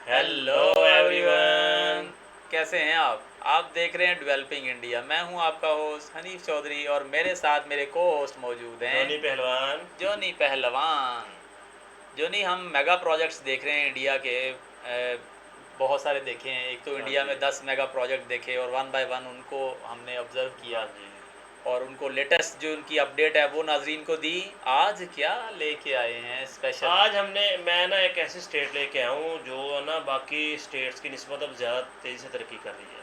Hello everyone, कैसे हैं आप? आप देख रहे हैं डेवलपिंग इंडिया। मैं हूं आपका होस्ट हनीफ चौधरी और मेरे साथ मेरे को होस्ट मौजूद हैं धोनी पहलवान। जोनी पहलवान। जोनी, हम मेगा प्रोजेक्ट्स देख रहे हैं इंडिया के। बहुत सारे देखे हैं। एक तो हाँ इंडिया जी। में 10 मेगा प्रोजेक्ट देखे और वन बाय वन उनको हमने ऑब्जर्व हाँ किया जी। और उनको लेटेस्ट जो उनकी अपडेट है वो नाजरीन को दी। आज क्या लेके आए हैं स्पेशल? आज मैं ना एक ऐसी स्टेट लेके आया हूँ जो ना बाकी स्टेट्स की निस्बत अब ज़्यादा तेज़ी से तरक्की कर रही है।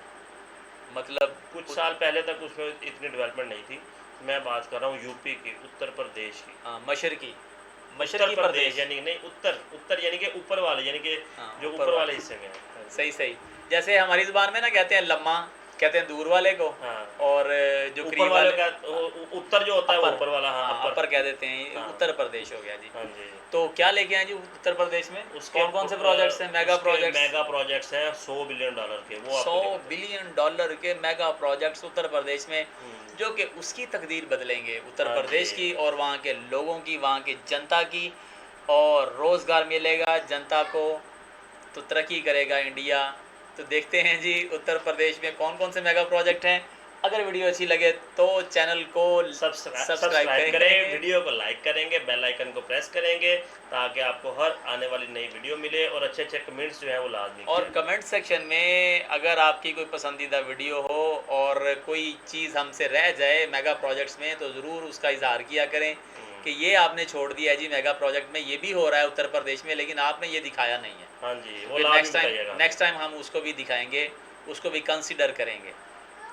मतलब कुछ साल पहले तक उसमें इतनी डेवलपमेंट नहीं थी। मैं बात कर रहा हूँ यूपी की, उत्तर प्रदेश की। मशरकी उत्तर मशरकी प्रदेश प्रदेश। यानी नहीं, उत्तर उत्तर यानी कि ऊपर वाले, यानी कि हाँ, जो ऊपर ऊपर वाले वाले। हिस्से में है। हाँ जी। सही सही। जैसे हमारी ज़ुबान में ना कहते हैं लम्मा, कहते हैं दूर वाले को। हाँ, और जो ऊपर करीब वाले वाले का उत्तर जो होता है वो अपर, ऊपर वाला। हाँ, हाँ अपर कह देते हैं। हाँ। उत्तर प्रदेश हो गया जी। हाँ जी। तो क्या लेके आए जी उत्तर प्रदेश में? उसके कौन कौन से प्रोजेक्ट्स हैं? Mega projects. मेगा प्रोजेक्ट्स हैं $100 बिलियन के, वो आपको 100 दिखाते हैं। बिलियन डॉलर के मेगा प्रोजेक्ट्स उत्तर प्रदेश में, जो कि उसकी तकदीर बदलेंगे उत्तर हाँ प्रदेश जी। की और वहाँ के लोगों की, वहाँ के जनता की। और रोज़गार मिलेगा जनता को तो तरक्की करेगा इंडिया। तो देखते हैं जी उत्तर प्रदेश में कौन कौन से मेगा प्रोजेक्ट हैं। अगर वीडियो अच्छी लगे तो चैनल को सब्सक्राइब करें, वीडियो को लाइक करेंगे, बेल आइकन को प्रेस करेंगे ताकि आपको हर आने वाली नई वीडियो मिले और अच्छे अच्छे कमेंट्स जो है वो लाजमी और करें। कमेंट सेक्शन में अगर आपकी कोई पसंदीदा वीडियो हो और कोई चीज़ हमसे रह जाए मेगा प्रोजेक्ट्स में तो ज़रूर उसका इजहार किया करें कि ये आपने छोड़ दिया है जी, मेगा प्रोजेक्ट में ये भी हो रहा है उत्तर प्रदेश में लेकिन आपने ये दिखाया नहीं है। हाँ जी, वो फिर लाजमी बताइएगा। नेक्स्ट टाइम हम उसको भी दिखाएंगे, उसको भी कंसिडर करेंगे।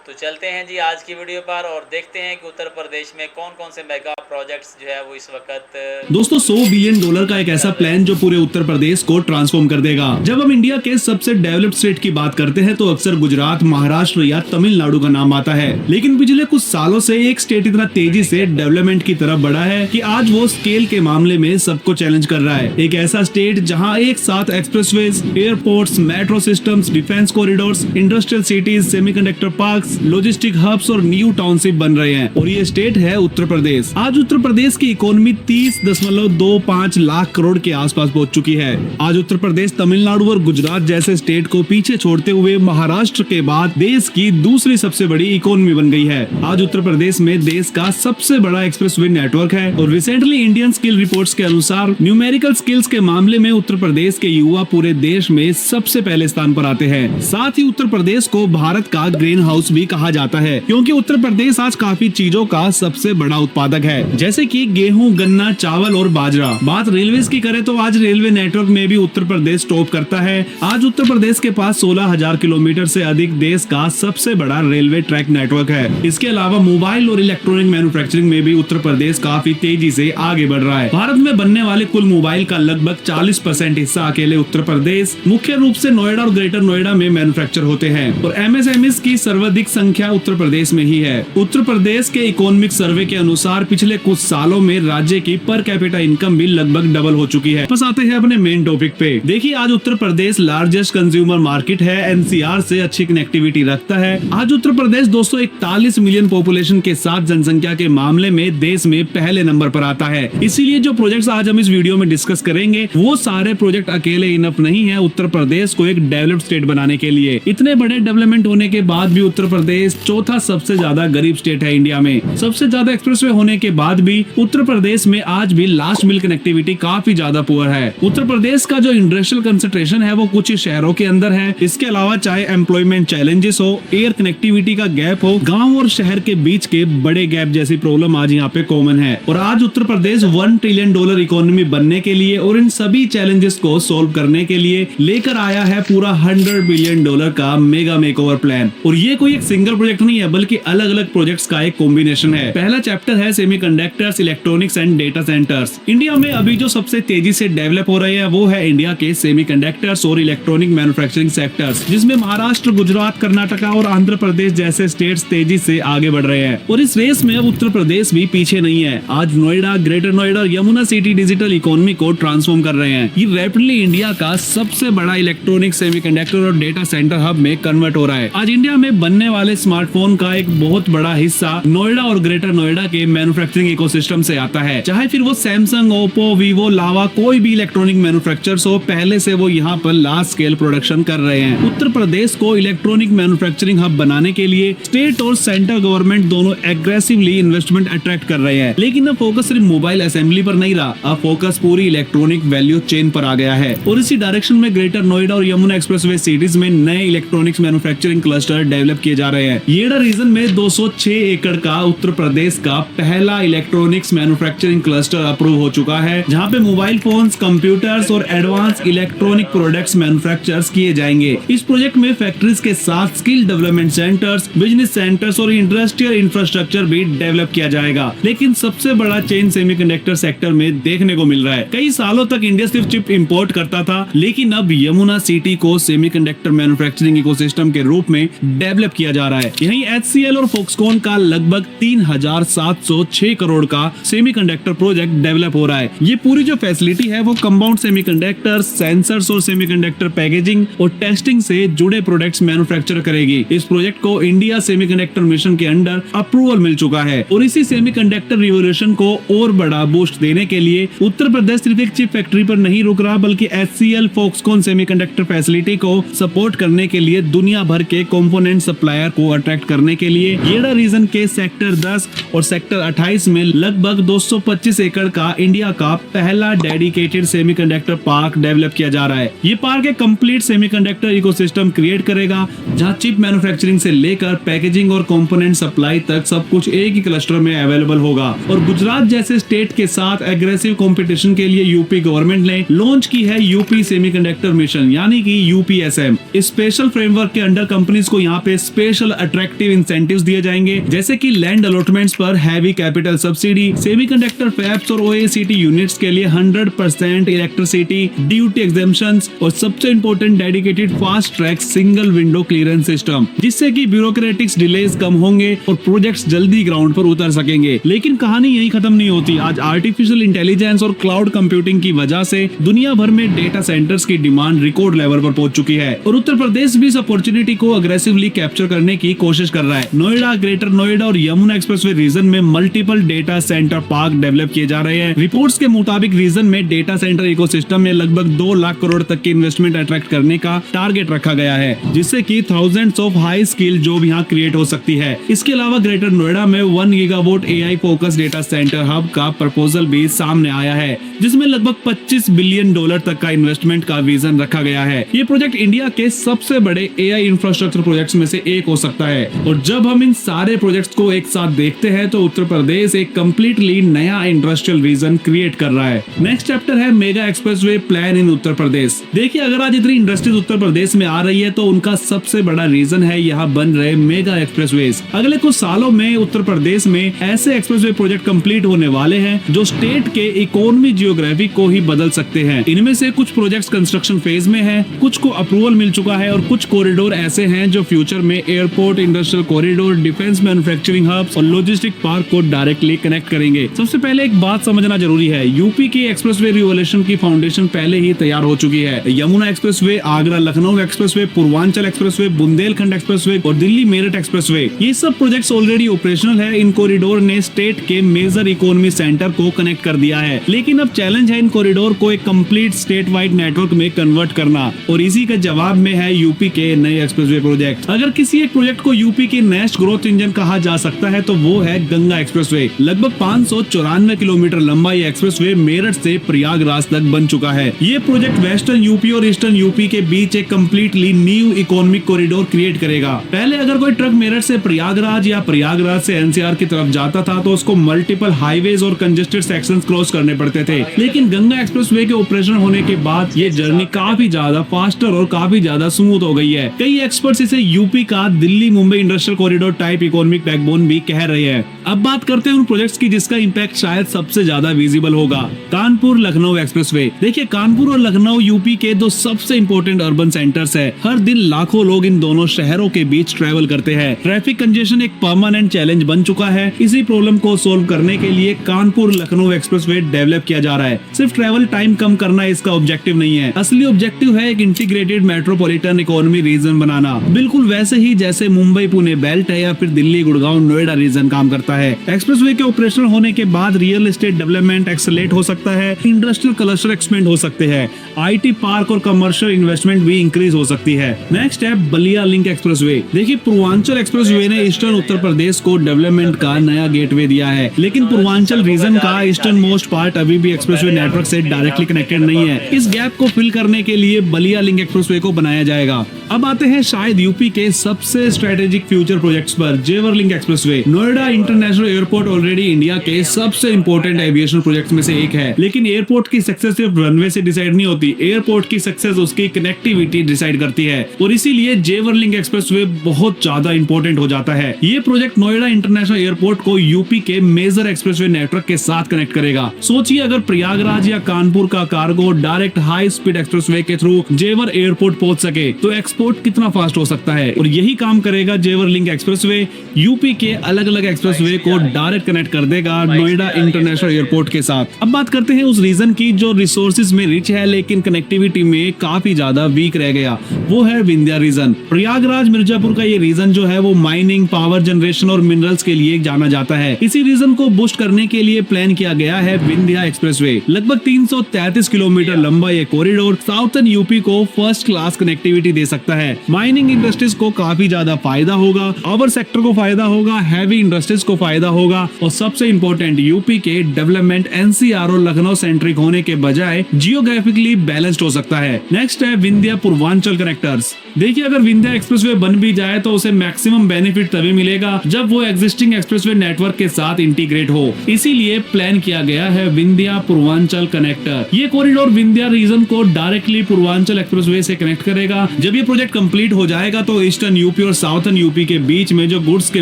तो चलते हैं जी आज की वीडियो पर और देखते हैं कि उत्तर प्रदेश में कौन कौन से मेगा प्रोजेक्ट्स जो है वो इस वक्त। दोस्तों $100 बिलियन का एक ऐसा प्लान जो पूरे उत्तर प्रदेश को ट्रांसफॉर्म कर देगा। जब हम इंडिया के सबसे डेवलप्ड स्टेट की बात करते हैं तो अक्सर गुजरात, महाराष्ट्र या तमिलनाडु का नाम आता है, लेकिन पिछले कुछ सालों से एक स्टेट इतना तेजी से डेवलपमेंट की तरफ बढ़ा है कि आज वो स्केल के मामले में सबको चैलेंज कर रहा है। एक ऐसा स्टेट जहां एक साथ expressways, airports, metro systems, defence corridors, industrial cities, semiconductor parks, logistic hubs और न्यू टाउनशिप बन रहे हैं और ये स्टेट है उत्तर प्रदेश। आज उत्तर प्रदेश की इकोनॉमी 30.25 लाख करोड़ के आसपास पहुंच चुकी है। आज उत्तर प्रदेश तमिलनाडु और गुजरात जैसे स्टेट को पीछे छोड़ते हुए महाराष्ट्र के बाद देश की दूसरी सबसे बड़ी इकोनॉमी बन गई है। आज उत्तर प्रदेश में देश का सबसे बड़ा एक्सप्रेसवे नेटवर्क है और रिसेंटली इंडियन स्किल रिपोर्ट्स के अनुसार न्यूमेरिकल स्किल्स के मामले में उत्तर प्रदेश के युवा पूरे देश में सबसे पहले स्थान पर आते हैं। साथ ही उत्तर प्रदेश को भारत का ग्रीन हाउस भी कहा जाता है क्योंकि उत्तर प्रदेश आज काफी चीजों का सबसे बड़ा उत्पादक है, जैसे कि गेहूं, गन्ना, चावल और बाजरा। बात रेलवे की करें तो आज रेलवे नेटवर्क में भी उत्तर प्रदेश टॉप करता है। आज उत्तर प्रदेश के पास 16,000 किलोमीटर से अधिक देश का सबसे बड़ा रेलवे ट्रैक नेटवर्क है। इसके अलावा मोबाइल और इलेक्ट्रॉनिक मैन्युफैक्चरिंग में भी उत्तर प्रदेश काफी तेजी से आगे बढ़ रहा है। भारत में बनने वाले कुल मोबाइल का लगभग 40% हिस्सा अकेले उत्तर प्रदेश, मुख्य रूप से नोएडा और ग्रेटर नोएडा में मैन्युफैक्चर होते हैं और MSMEs की सर्वाधिक संख्या उत्तर प्रदेश में ही है। उत्तर प्रदेश के इकोनॉमिक सर्वे के अनुसार पिछले कुछ सालों में राज्य की पर कैपिटा इनकम भी लगभग डबल हो चुकी है। बस आते हैं अपने मेन टॉपिक पे। देखिए, आज Uttar Pradesh largest consumer market है, NCR से अच्छी कनेक्टिविटी रखता है। आज उत्तर प्रदेश 241 मिलियन पॉपुलेशन के साथ जनसंख्या के मामले में देश में पहले नंबर पर आता है। इसीलिए जो प्रोजेक्ट्स आज हम इस वीडियो में डिस्कस करेंगे वो सारे प्रोजेक्ट अकेले इनफ नहीं है उत्तर प्रदेश को एक डेवलप्ड स्टेट बनाने के लिए। इतने बड़े डेवलपमेंट होने के बाद भी उत्तर प्रदेश चौथा सबसे ज्यादा गरीब स्टेट है इंडिया में। सबसे ज्यादा एक्सप्रेसवे होने के बाद भी उत्तर प्रदेश में आज भी लास्ट मिल कनेक्टिविटी काफी ज्यादा पुअर है। उत्तर प्रदेश का जो इंडस्ट्रियल कंसंट्रेशन है वो कुछ ही शहरों के अंदर है। इसके अलावा चाहे एम्प्लॉयमेंट चैलेंजेस हो, एयर कनेक्टिविटी का गैप हो, गांव और शहर के बीच के बड़े गैप जैसी प्रॉब्लम आज यहाँ पे कॉमन है। और आज उत्तर प्रदेश $1 ट्रिलियन इकोनॉमी बनने के लिए और इन सभी चैलेंजेस को सोल्व करने के लिए लेकर आया है पूरा $100 बिलियन का मेगा मेकओवर प्लान। और ये कोई एक सिंगल प्रोजेक्ट नहीं है बल्कि अलग अलग प्रोजेक्ट्स का एक कॉम्बिनेशन है। पहला चैप्टर है semiconductors, electronics and data centres. India में अभी जो सबसे तेजी से डेवलप हो रहे हैं वो है इंडिया के सेमीकंडक्टर्स और इलेक्ट्रॉनिक मैन्युफैक्चरिंग सेक्टर्स, जिसमें महाराष्ट्र, गुजरात, कर्नाटका और आंध्र प्रदेश जैसे स्टेट्स तेजी से आगे बढ़ रहे हैं और इस रेस में अब उत्तर प्रदेश भी पीछे नहीं है। आज Noida, greater Noida, Yamuna city digital economy को ट्रांसफॉर्म कर रहे हैं। ये रैपिडली इंडिया का सबसे बड़ा इलेक्ट्रॉनिक, सेमीकंडक्टर और डेटा सेंटर हब में कन्वर्ट हो रहा है। आज इंडिया में बनने वाले स्मार्टफोन का एक बहुत बड़ा हिस्सा नोएडा और ग्रेटर नोएडा के मैन्युफैक्चरिंग मैन्युफैक्चरिंग इकोसिस्टम से आता है। चाहे फिर वो सैमसंग, ओप्पो, वीवो, लावा कोई भी इलेक्ट्रॉनिक मैन्युफैक्चरर्स हो, पहले से वो यहाँ पर लार्ज स्केल प्रोडक्शन कर रहे हैं। उत्तर प्रदेश को इलेक्ट्रॉनिक मैन्युफैक्चरिंग हब बनाने के लिए स्टेट और सेंट्रल गवर्नमेंट दोनों एग्रेसिवली इन्वेस्टमेंट अट्रैक्ट कर रहे हैं। लेकिन अब फोकस सिर्फ मोबाइल असेंबली पर नहीं रहा, अब फोकस पूरी इलेक्ट्रॉनिक वैल्यू चेन पर आ गया है। और इसी डायरेक्शन में ग्रेटर नोएडा और यमुना एक्सप्रेसवे सिटीज में नए इलेक्ट्रॉनिक्स मैन्युफैक्चरिंग क्लस्टर डेवलप किए जा रहे हैं। येडा रीजन में 206 एकड़ का उत्तर प्रदेश का पहला इलेक्ट्रॉनिक्स मैन्युफैक्चरिंग क्लस्टर अप्रूव हो चुका है, जहां पे मोबाइल फोन्स, कंप्यूटर्स और एडवांस इलेक्ट्रॉनिक प्रोडक्ट्स मैन्युफैक्चर्स किए जाएंगे। इस प्रोजेक्ट में फैक्ट्रीज के साथ skill development centres, business centres और इंडस्ट्रियल इंफ्रास्ट्रक्चर भी डेवलप किया जाएगा। लेकिन सबसे बड़ा चेंज सेमीकंडक्टर सेक्टर में देखने को मिल रहा है। कई सालों तक इंडिया सिर्फ चिप इंपोर्ट करता था, लेकिन अब यमुना सिटी को सेमीकंडक्टर मैन्युफैक्चरिंग इकोसिस्टम के रूप में डेवलप किया जा रहा है। यहीं HCL और फॉक्सकॉन का लगभग 3706 करोड़ का सेमीकंडक्टर प्रोजेक्ट डेवलप हो रहा है। ये पूरी जो फैसिलिटी है वो कंपाउंड सेमीकंडक्टर, सेंसर्स और सेमीकंडक्टर पैकेजिंग और टेस्टिंग से जुड़े प्रोडक्ट्स मैन्युफैक्चर करेगी। इस प्रोजेक्ट को इंडिया सेमीकंडक्टर मिशन के अंडर अप्रूवल मिल चुका है और इसी सेमीकंडक्टर रिवोल्यूशन को और बड़ा बूस्ट देने के लिए उत्तर प्रदेश सिर्फ एक चिप फैक्ट्री पर नहीं रुक रहा, बल्कि HCL फॉक्सकॉन सेमीकंडक्टर फैसिलिटी को सपोर्ट करने के लिए दुनिया भर के कंपोनेंट सप्लायर को अट्रैक्ट करने के लिए येडा रीजन के सेक्टर 10 और सेक्टर 28 में लगभग 225 एकड़ का इंडिया का पहला डेडिकेटेड सेमीकंडक्टर पार्क डेवलप किया जा रहा है। ये पार्क एक कंप्लीट सेमीकंडक्टर इकोसिस्टम क्रिएट करेगा, जहां चिप मैन्युफैक्चरिंग से लेकर पैकेजिंग और कंपोनेंट सप्लाई तक सब कुछ एक ही क्लस्टर में अवेलेबल होगा। और गुजरात जैसे स्टेट के साथ एग्रेसिव कंपटीशन के लिए यूपी गवर्नमेंट ने लॉन्च की है यूपी सेमीकंडक्टर मिशन, यानी कि UPSM। इस स्पेशल फ्रेमवर्क के अंडर कंपनीज को यहाँ पे स्पेशल अट्रैक्टिव इंसेंटिव्स दिए जाएंगे, जैसे कि लैंड अलॉटमेंट्स पर heavy capital subsidy, semiconductor fabs और OACT यूनिट्स के लिए 100% इलेक्ट्रिसिटी ड्यूटी एग्जेम्पशंस और सबसे important dedicated fast track single window clearance system, जिससे कि ब्यूरोक्रेटिक्स डिलेज कम होंगे और प्रोजेक्ट्स जल्दी ग्राउंड पर उतर सकेंगे। लेकिन कहानी यही खत्म नहीं होती। आज आर्टिफिशियल इंटेलिजेंस और क्लाउड कंप्यूटिंग की वजह से दुनिया भर में डेटा सेंटर्स की डिमांड रिकॉर्ड लेवल पर पहुंच चुकी है और उत्तर प्रदेश भी इस अपॉर्चुनिटी को अग्रेसिवली कैप्चर करने की कोशिश कर रहा है। नोएडा, ग्रेटर नोएडा और यमुना एक्सप्रेसवे रीजन में multiple data centre park develop किए जा रहे हैं। रिपोर्ट्स के मुताबिक रीजन में डेटा सेंटर इकोसिस्टम में लगभग 2 लाख करोड़ तक की इन्वेस्टमेंट अट्रैक्ट करने का टारगेट रखा गया है, जिससे कि thousands of high skill job यहाँ क्रिएट हो सकती है। इसके अलावा ग्रेटर नोएडा में 1 gigawatt AI focus data centre hub का प्रपोजल भी सामने आया है, जिसमें लगभग $25 बिलियन तक का इन्वेस्टमेंट का विजन रखा गया है। ये प्रोजेक्ट इंडिया के सबसे बड़े AI इंफ्रास्ट्रक्चर प्रोजेक्ट्स में से एक हो सकता है। और जब हम इन सारे प्रोजेक्ट्स को एक साथ देखते हैं तो उत्तर प्रदेश एक कंप्लीटली नया इंडस्ट्रियल रीजन क्रिएट कर रहा है। नेक्स्ट चैप्टर है मेगा एक्सप्रेसवे प्लान इन उत्तर प्रदेश। देखिए, अगर आज इतनी इंडस्ट्रीज उत्तर प्रदेश में आ रही है तो उनका सबसे बड़ा रीजन है यहाँ बन रहे मेगा एक्सप्रेसवेज। अगले कुछ सालों में उत्तर प्रदेश में ऐसे एक्सप्रेसवे प्रोजेक्ट कंप्लीट होने वाले हैं जो स्टेट के इकोनॉमी जियोग्राफी को ही बदल सकते हैं। इनमें से कुछ प्रोजेक्ट्स कंस्ट्रक्शन फेज में हैं, कुछ को अप्रूवल मिल चुका है और कुछ कॉरिडोर ऐसे हैं जो फ्यूचर में airport, industrial corridor, defence manufacturing hubs और लॉजिस्टिक पार्क को डायरेक्टली कनेक्ट करेंगे। सबसे पहले एक बात समझना जरूरी है, यूपी की एक्सप्रेसवे रिवोल्यूशन की फाउंडेशन पहले ही तैयार हो चुकी है। Yamuna expressway, Agra Lucknow expressway, Purvanchal expressway, Bundelkhand expressway और दिल्ली मेरठ एक्सप्रेसवे, ये सब प्रोजेक्ट्स ऑलरेडी ऑपरेशनल है। इन कॉरिडोर ने स्टेट के मेजर इकोनॉमी सेंटर को कनेक्ट कर दिया है, लेकिन अब चैलेंज है इन कॉरिडोर को एक कंप्लीट स्टेट वाइड नेटवर्क में कन्वर्ट करना, और इसी के जवाब में है यूपी के नए एक्सप्रेसवे प्रोजेक्ट। अगर किसी एक प्रोजेक्ट को यूपी की नेक्स्ट ग्रोथ इंजन कहा जा सकता है तो वो है गंगा एक्सप्रेसवे। लगभग 594 किलोमीटर लंबा ये एक्सप्रेसवे मेरठ से प्रयागराज तक बन चुका है। ये प्रोजेक्ट वेस्टर्न यूपी और ईस्टर्न यूपी के बीच एक completely new economic corridor create करेगा। पहले अगर कोई ट्रक मेरठ से प्रयागराज या प्रयागराज से NCR की तरफ जाता था तो उसको मल्टीपल हाईवेज और कंजेस्टेड सेक्शंस क्रॉस करने पड़ते थे, लेकिन गंगा एक्सप्रेसवे के ऑपरेशन होने के बाद ये जर्नी काफी ज्यादा फास्टर और काफी ज्यादा स्मूथ हो गई है। कई एक्सपर्ट्स इसे यूपी का Delhi Mumbai industrial corridor type economic backbone भी कह रहे हैं। अब बात करते हैं उन प्रोजेक्ट्स की जिसका इंपैक्ट शायद सबसे ज्यादा विजिबल होगा, कानपुर लखनऊ एक्सप्रेसवे। देखिए, कानपुर और लखनऊ यूपी के दो सबसे इंपॉर्टेंट अर्बन सेंटर्स है। हर दिन लाखों लोग इन दोनों शहरों के बीच ट्रैवल करते हैं। ट्रैफिक कंजेशन एक परमानेंट चैलेंज बन चुका है। इसी प्रॉब्लम को सोल्व करने के लिए कानपुर लखनऊ एक्सप्रेसवे डेवलप किया जा रहा है। सिर्फ ट्रैवल टाइम कम करना इसका ऑब्जेक्टिव नहीं है, असली ऑब्जेक्टिव है एक इंटीग्रेटेड मेट्रोपॉलिटन इकोनॉमी रीजन बनाना, बिल्कुल वैसे ही जैसे मुंबई पुणे बेल्ट है या फिर दिल्ली गुड़गांव नोएडा रीजन काम करता है। एक्सप्रेसवे एक्सप्रेसवे के ऑपरेशनल होने के बाद रियल एस्टेट डेवलपमेंट एक्सेलरेट हो सकता है, इंडस्ट्रियल क्लस्टर एक्सपेंड हो सकते हैं, आईटी पार्क और कमर्शियल इन्वेस्टमेंट भी इंक्रीज हो सकती है। नेक्स्ट है बलिया लिंक एक्सप्रेसवे। देखिए, पूर्वांचल एक्सप्रेसवे ने ईस्टर्न उत्तर प्रदेश को डेवलपमेंट का नया गेटवे दिया है, लेकिन पूर्वांचल रीजन का ईस्टर्न मोस्ट पार्ट अभी भी एक्सप्रेसवे नेटवर्क से डायरेक्टली कनेक्टेड नहीं है। इस गैप को फिल करने के लिए बलिया लिंक एक्सप्रेसवे को बनाया जाएगा। अब आते हैं शायद यूपी के सबसे स्ट्रेटेजिक फ्यूचर प्रोजेक्ट्स पर, जेवर link expressway. Noida international airport already India के सबसे इंपॉर्टेंट एविएशन प्रोजेक्ट्स में से एक है, लेकिन एयरपोर्ट की सक्सेस सिर्फ रनवे से डिसाइड नहीं होती। एयरपोर्ट की सक्सेस उसकी कनेक्टिविटी डिसाइड करती है, और इसीलिए जेवर लिंक एक्सप्रेसवे बहुत ज्यादा इंपॉर्टेंट हो जाता है। ये प्रोजेक्ट नोएडा इंटरनेशनल एयरपोर्ट को यूपी के मेजर एक्सप्रेसवे नेटवर्क के साथ कनेक्ट करेगा। सोचिए, अगर प्रयागराज या कानपुर का cargo direct high speed expressway के थ्रू जेवर एयरपोर्ट पहुंच सके तो एक्सपोर्ट कितना फास्ट हो सकता है। और यही काम करेगा जेवर लिंक एक्सप्रेसवे, यूपी के अलग अलग एक्सप्रेसवे को डायरेक्ट कनेक्ट कर देगा नोएडा इंटरनेशनल एयरपोर्ट के साथ। अब बात करते हैं उस रीजन की जो रिसोर्सेज में रिच है लेकिन कनेक्टिविटी में काफी ज्यादा वीक रह गया, वो है विंध्या रीजन। प्रयागराज मिर्जापुर का ये रीजन जो है वो माइनिंग, पावर जनरेशन और मिनरल्स के लिए जाना जाता है। इसी रीजन को बूस्ट करने के लिए प्लान किया गया है विंध्या एक्सप्रेसवे। लगभग 333 किलोमीटर लंबा ये कॉरिडोर साउथर्न यूपी को फर्स्ट क्लास कनेक्टिविटी दे सकता है। माइनिंग इंडस्ट्रीज को काफी ज्यादा फायदा होगा, पावर सेक्टर को फायदा होगा, हैवी इंडस्ट्रीज को फायदा होगा, और सबसे इंपॉर्टेंट यूपी के डेवलपमेंट एनसीआर और लखनऊ सेंट्रिक होने के बजाय जियोग्राफिकली बैलेंस्ड हो सकता है। नेक्स्ट है विंध्या पूर्वांचल कनेक्टर्स। देखिए, अगर विंध्या एक्सप्रेसवे बन भी जाए तो उसे मैक्सिमम बेनिफिट तभी मिलेगा जब वो एग्जिस्टिंग एक्सप्रेसवे नेटवर्क के साथ इंटीग्रेट हो। इसीलिए प्लान किया गया है विंध्या पूर्वांचल कनेक्टर। ये कॉरिडोर विंध्या रीजन को डायरेक्टली पूर्वांचल एक्सप्रेसवे से कनेक्ट करेगा। जब ये प्रोजेक्ट कंप्लीट हो जाएगा तो ईस्टर्न यूपी और साउथर्न यूपी के बीच में जो गुड्स के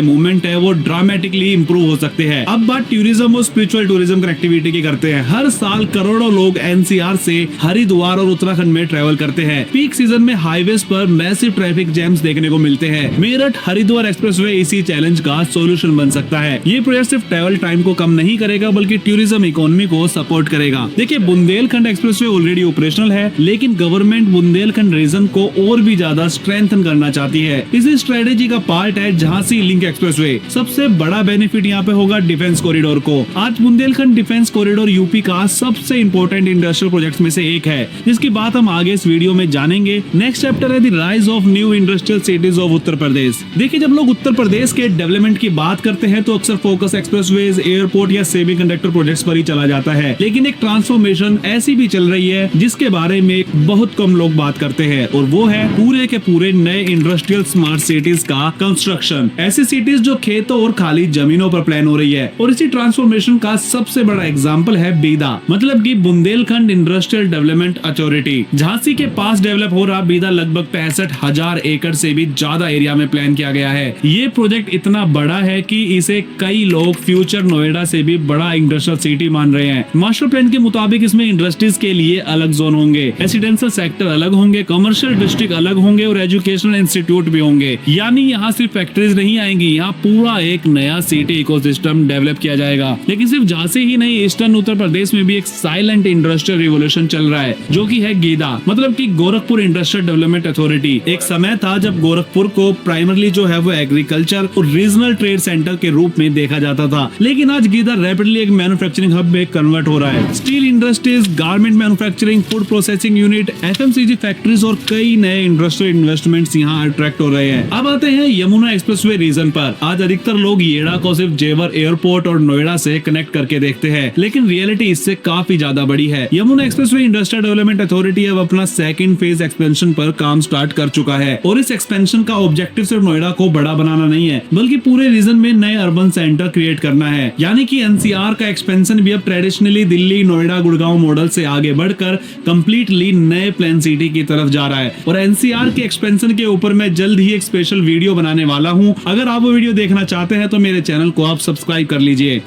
मूवमेंट है वो ड्रामेटिकली इंप्रूव हो सकते हैं। अब बात टूरिज्म और स्पिरिचुअल टूरिज्म कनेक्टिविटी की करते हैं। हर साल करोड़ों लोग एनसीआर से हरिद्वार और उत्तराखंड में ट्रेवल करते हैं। पीक सीजन में हाईवेज पर मैसिव ट्रैफिक जैम्स देखने को मिलते हैं। मेरठ हरिद्वार एक्सप्रेसवे इसी चैलेंज का सॉल्यूशन बन सकता है। ये प्रोजेक्ट सिर्फ ट्रैवल टाइम को कम नहीं करेगा बल्कि टूरिज्म इकोनॉमी को सपोर्ट करेगा। देखिए, बुंदेलखंड एक्सप्रेसवे ऑलरेडी ऑपरेशनल है, लेकिन गवर्नमेंट बुंदेलखंड रीजन को और भी ज्यादा स्ट्रेंथन करना चाहती है। इसी स्ट्रेटेजी का पार्ट है झांसी लिंक एक्सप्रेसवे। सबसे बड़ा बेनिफिट यहाँ पे होगा डिफेंस कॉरिडोर को। आज बुंदेलखंड डिफेंस कॉरिडोर यूपी का सबसे इंपॉर्टेंट इंडस्ट्रियल प्रोजेक्ट में से एक है, जिसकी बात हम आगे इस वीडियो में जानेंगे। नेक्स्ट चैप्टर है the rise of new industrial cities of Uttar Pradesh. देखिए, जब लोग उत्तर प्रदेश के डेवलपमेंट की बात करते हैं तो अक्सर फोकस एक्सप्रेसवेज, एयरपोर्ट या सेमीकंडक्टर प्रोजेक्ट्स पर ही चला जाता है, लेकिन एक ट्रांसफॉर्मेशन ऐसी भी चल रही है जिसके बारे में बहुत कम लोग बात करते हैं, और वो है पूरे के पूरे नए इंडस्ट्रियल स्मार्ट सिटीज का कंस्ट्रक्शन। ऐसी सिटीज जो खेतों और खाली जमीनों पर प्लान हो रही है, और इसी ट्रांसफॉर्मेशन का सबसे बड़ा एग्जाम्पल है बीदा, मतलब की Bundelkhand industrial development authority. Jhansi के पास डेवलप हो रहा बीदा लगभग 65,000 एकड़ से भी ज्यादा एरिया में प्लान किया गया है। ये प्रोजेक्ट इतना बड़ा है कि इसे कई लोग फ्यूचर नोएडा से भी बड़ा इंडस्ट्रियल सिटी मान रहे हैं। मास्टर प्लान के मुताबिक इसमें इंडस्ट्रीज के लिए अलग जोन होंगे, रेसिडेंशियल सेक्टर अलग होंगे, कमर्शियल डिस्ट्रिक्ट अलग होंगे और एजुकेशनल इंस्टीट्यूट भी होंगे। यानी यहाँ सिर्फ फैक्ट्रीज नहीं आएंगी, यहाँ पूरा एक नया सिटी इकोसिस्टम डेवलप किया जाएगा। लेकिन सिर्फ झांसी ही नहीं, ईस्टर्न उत्तर प्रदेश में भी एक साइलेंट इंडस्ट्रियल रिवोल्यूशन चल रहा है, जो कि है गीदा, मतलब कि गोरखपुर इंडस्ट्रियल डेवलपमेंट अथॉरिटी। एक समय था जब गोरखपुर को प्राइमरली जो है वो एग्रीकल्चर और रीजनल ट्रेड सेंटर के रूप में देखा जाता था, लेकिन आज गीदा रैपिडली एक मैन्युफैक्चरिंग हब में कन्वर्ट हो रहा है। Steel industries, garment manufacturing, food processing unit, FMCG factories और कई नए इंडस्ट्रियल इन्वेस्टमेंट्स यहाँ अट्रैक्ट हो रहे हैं। अब आते हैं यमुना एक्सप्रेसवे रीजन पर। आज अधिकतर लोग येड़ा को सिर्फ जेवर एयरपोर्ट और नोएडा से कनेक्ट करके देखते हैं, लेकिन रियलिटी इससे काफी ज्यादा बड़ी है। Yamuna expressway industrial development authority अब अपना सेकंड फेज एक्सपेंशन पर काम स्टार्ट कर चुका है, और इस एक्सपेंशन का ऑब्जेक्टिव सिर्फ नोएडा को बड़ा बनाना नहीं है, बल्कि पूरे रीजन में नए अर्बन सेंटर क्रिएट करना है। यानी कि एनसीआर का एक्सपेंशन भी अब ट्रेडिशनली दिल्ली, नोएडा, गुड़गांव मॉडल से आगे बढ़कर कंप्लीटली नए प्लान सिटी की तरफ जा रहा है। और एनसीआर के एक्सपेंशन के ऊपर मैं जल्द ही एक स्पेशल वीडियो बनाने वाला हूँ। अगर आप वो वीडियो देखना चाहते हैं तो मेरे चैनल को आप सब्सक्राइब कर लीजिए।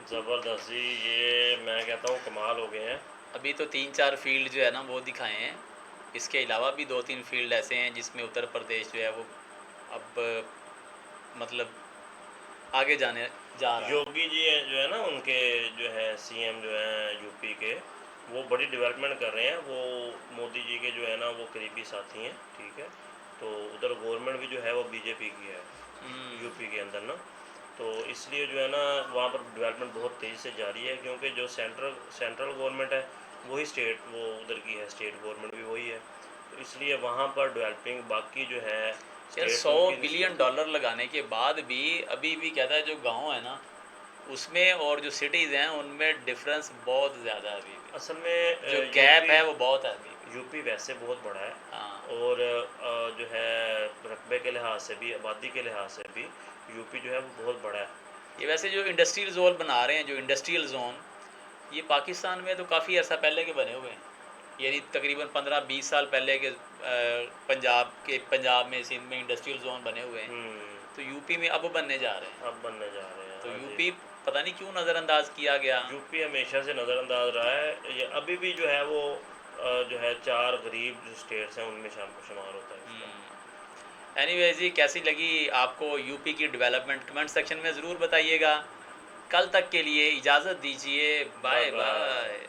जबरदस्त जी, ये मैं कहता हूँ कमाल हो गए हैं। अभी तो 3-4 फील्ड जो है ना वो दिखाए हैं, इसके अलावा भी 2-3 फील्ड ऐसे हैं जिसमें उत्तर प्रदेश जो है वो अब मतलब आगे जाने जा रहा है। योगी जी जो है ना, उनके जो है सीएम जो है यूपी के, वो बड़ी डेवलपमेंट कर रहे हैं। वो मोदी जी के जो है ना वो करीबी साथी हैं, ठीक है। तो उधर गवर्नमेंट भी जो है वो बीजेपी की है यूपी के अंदर ना। तो इसलिए जो है ना वहाँ पर डेवलपमेंट बहुत तेज़ी से जारी है, क्योंकि जो सेंट्रल गवर्नमेंट है वही वो उधर की है, स्टेट गवर्नमेंट भी वही है, तो इसलिए वहाँ पर डेवलपिंग बाकी जो है यार स्टेट्स 100 उनकी बिलियन डॉलर लगाने के बाद भी अभी भी कहता है जो गांव है ना उसमें और जो सिटीज़ हैं उनमें डिफरेंस बहुत ज़्यादा है अभी भी। असल में जो गैप है वो बहुत है अभी भी। यूपी वैसे बहुत बड़ा है, हाँ और जो है रकबे के लिहाज से भी, आबादी के लिहाज से भी यूपी जो है वो बहुत बड़ा है। ये वैसे जो इंडस्ट्रियल जोन बना रहे हैं, जो इंडस्ट्रियल जोन, ये पाकिस्तान में तो काफ़ी अर्सा पहले के बने हुए हैं, यानी तकरीबन 15-20 साल पहले के पंजाब में, सिंध में इंडस्ट्रियल जोन बने हुए हैं। तो यूपी में अब बनने जा रहे हैं। अब बनने जा रहे हैं। तो हाँ जी। यूपी पता नहीं क्यों नज़रअंदाज किया गया। यूपी हमेशा से नज़रअंदाज रहा है, ये अभी भी जो है वो जो है 4 गरीब जो स्टेट्स हैं उनमें शुमार होता है इसका। एनीवेज जी, कैसी लगी आपको यूपी की डेवलपमेंट कमेंट सेक्शन में ज़रूर बताइएगा। कल तक के लिए इजाज़त दीजिए, बाय बाय बाय। बाय।